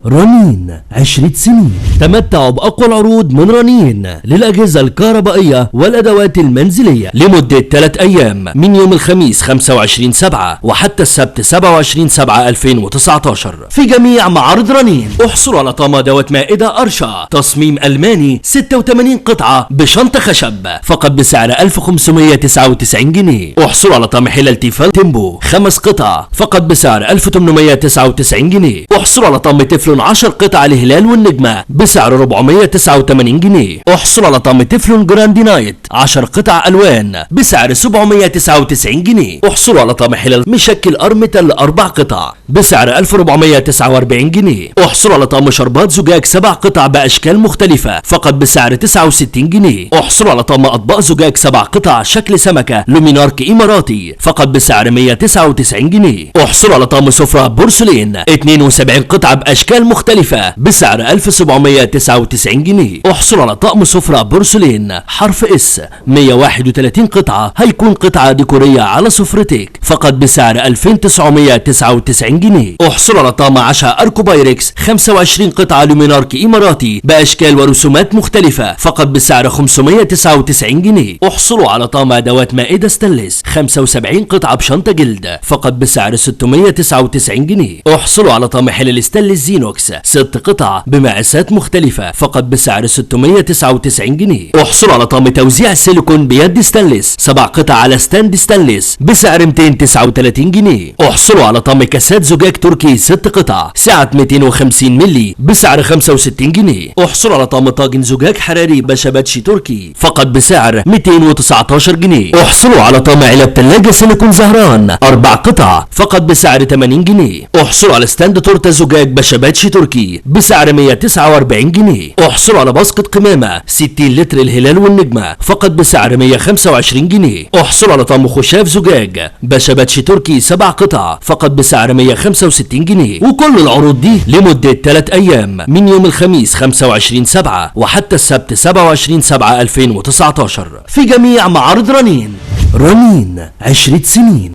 رنين 10 سنين. تمتعوا بأقوى العروض من رنين للأجهزة الكهربائية والأدوات المنزلية لمدة 3 أيام من يوم الخميس 25/7 وحتى السبت 27/7/2019 في جميع معارض رنين. احصلوا على طقم أدوات مائدة أرشا تصميم ألماني 86 قطعة بشنطة خشب فقط بسعر 1599 جنيه. احصلوا على طقم حلل تيفال تيمبو 5 قطع فقط بسعر 1899 جنيه. احصلوا على طقم تفلون 10 قطع الهلال والنجمة بسعر 489 جنيه. احصلوا على طقم تفلون جراندي نايت 10 قطع ألوان بسعر 799 جنيه. احصلوا على طقم حلل مشكل أرمتل 4 قطع بسعر 1449 جنيه. احصلوا على طقم شربات زجاج 7 قطع بأشكال مختلفة فقط بسعر 69 جنيه. احصلوا على طقم أطباق زجاج 7 قطع شكل سمكة لومينارك إماراتي فقط بسعر 199 جنيه. احصلوا على طقم سفرة بورسلين 72 قطعة بأشكال مختلفة بسعر 1799 جنيه. احصلوا على طقم سفرة بورسلين حرف اس 131 قطعة هيكون قطعة ديكورية على سفرتك فقط بسعر 2999 جنيه. احصلوا على طقم عشاء اركو بايركس 25 قطعة لومينارك إماراتي بأشكال ورسومات مختلفة فقط بسعر 599 جنيه. احصلوا على طقم أدوات مائدة ستانلس 75 قطعة بشنطة جلد فقط بسعر 699 جنيه. احصلوا على طقم حلل ستانلس زينوكس 6 قطع بمقاسات مختلفة فقط بسعر 699 جنيه. احصلوا على طقم توزيع سيليكون بيد ستانلس 7 قطع على ستاند ستانلس بسعر 239 جنيه. احصلوا على طقم كاسات زجاج تركي 6 قطع سعة 250 مللي بسعر 65 جنيه. احصلوا على طقم طاجن زجاج حراري بشباتشي تركي فقط بسعر 219 جنيه. احصلوا على طقم علب ثلاجة سيليكون زهران 4 قطع فقط بسعر 80 جنيه. احصلوا على ستاند تورته زجاج بشباتشي تركي بسعر 149 جنيه. احصلوا على باسكت قمامة 60 لتر الهلال والنجمة فقط بسعر 125 جنيه. احصلوا على طقم خشاف زجاج بشباتشي تركي 7 قطع فقط بسعر 165 جنيه. وكل العروض دي لمدة 3 أيام من يوم الخميس 25/7 وحتى السبت 27/7/2019 في جميع معارض رنين. رنين 10 سنين.